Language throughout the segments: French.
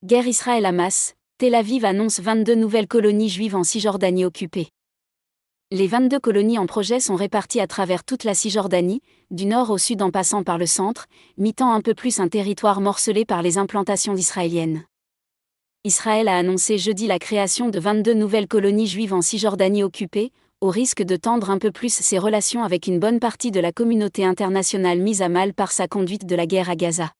Guerre Israël-Hamas, Tel Aviv annonce 22 nouvelles colonies juives en Cisjordanie occupée. Les 22 colonies en projet sont réparties à travers toute la Cisjordanie, du nord au sud en passant par le centre, mi-temps un peu plus un territoire morcelé par les implantations israéliennes. Israël a annoncé jeudi la création de 22 nouvelles colonies juives en Cisjordanie occupée, au risque de tendre un peu plus ses relations avec une bonne partie de la communauté internationale mise à mal par sa conduite de la guerre à Gaza.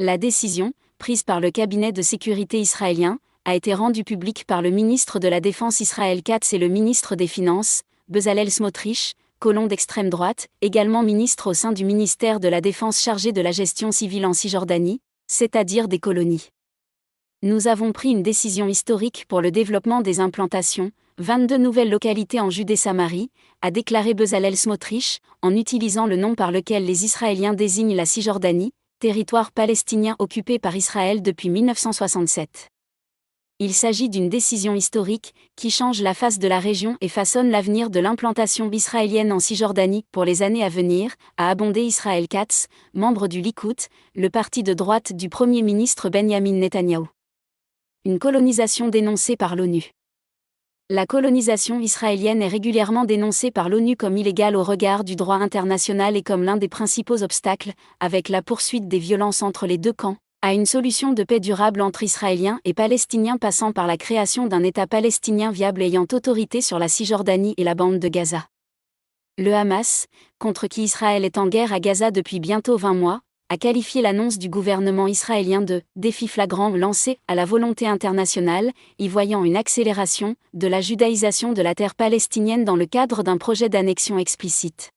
La décision, prise par le cabinet de sécurité israélien, a été rendue publique par le ministre de la Défense Israël Katz et le ministre des Finances, Bezalel Smotrich, colon d'extrême droite, également ministre au sein du ministère de la Défense chargé de la gestion civile en Cisjordanie, c'est-à-dire des colonies. Nous avons pris une décision historique pour le développement des implantations, 22 nouvelles localités en Judée-Samarie, a déclaré Bezalel Smotrich, en utilisant le nom par lequel les Israéliens désignent la Cisjordanie, territoire palestinien occupé par Israël depuis 1967. Il s'agit d'une décision historique qui change la face de la région et façonne l'avenir de l'implantation israélienne en Cisjordanie pour les années à venir, a abondé Israël Katz, membre du Likoud, le parti de droite du Premier ministre Benyamin Netanyahou. Une colonisation dénoncée par l'ONU. La colonisation israélienne est régulièrement dénoncée par l'ONU comme illégale au regard du droit international et comme l'un des principaux obstacles, avec la poursuite des violences entre les deux camps, à une solution de paix durable entre Israéliens et Palestiniens passant par la création d'un État palestinien viable ayant autorité sur la Cisjordanie et la bande de Gaza. Le Hamas, contre qui Israël est en guerre à Gaza depuis bientôt 20 mois, a qualifié l'annonce du gouvernement israélien de « défi flagrant lancé à la volonté internationale », y voyant une accélération de la judaïsation de la terre palestinienne dans le cadre d'un projet d'annexion explicite.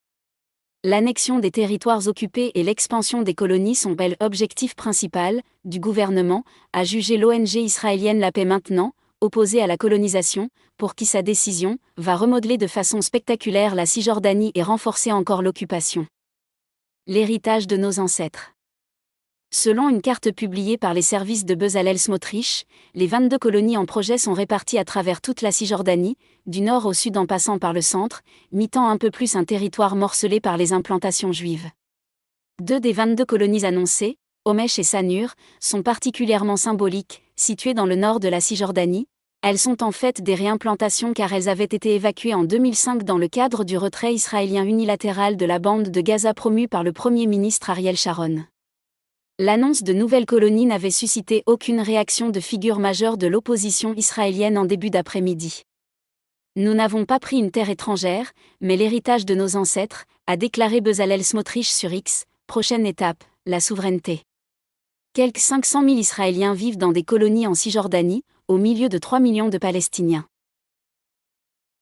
L'annexion des territoires occupés et l'expansion des colonies sont l'objectif principal du gouvernement, a jugé l'ONG israélienne La Paix Maintenant, opposée à la colonisation, pour qui sa décision va remodeler de façon spectaculaire la Cisjordanie et renforcer encore l'occupation. L'héritage de nos ancêtres. Selon une carte publiée par les services de Bezalel Smotrich, les 22 colonies en projet sont réparties à travers toute la Cisjordanie, du nord au sud en passant par le centre, mi-temps un peu plus un territoire morcelé par les implantations juives. 2 des 22 colonies annoncées, Homesh et Sanur, sont particulièrement symboliques, situées dans le nord de la Cisjordanie. Elles sont en fait des réimplantations car elles avaient été évacuées en 2005 dans le cadre du retrait israélien unilatéral de la bande de Gaza promu par le Premier ministre Ariel Sharon. L'annonce de nouvelles colonies n'avait suscité aucune réaction de figure majeure de l'opposition israélienne en début d'après-midi. Nous n'avons pas pris une terre étrangère, mais l'héritage de nos ancêtres, a déclaré Bezalel Smotrich sur X. Prochaine étape, la souveraineté. Quelques 500 000 Israéliens vivent dans des colonies en Cisjordanie, au milieu de 3 millions de Palestiniens.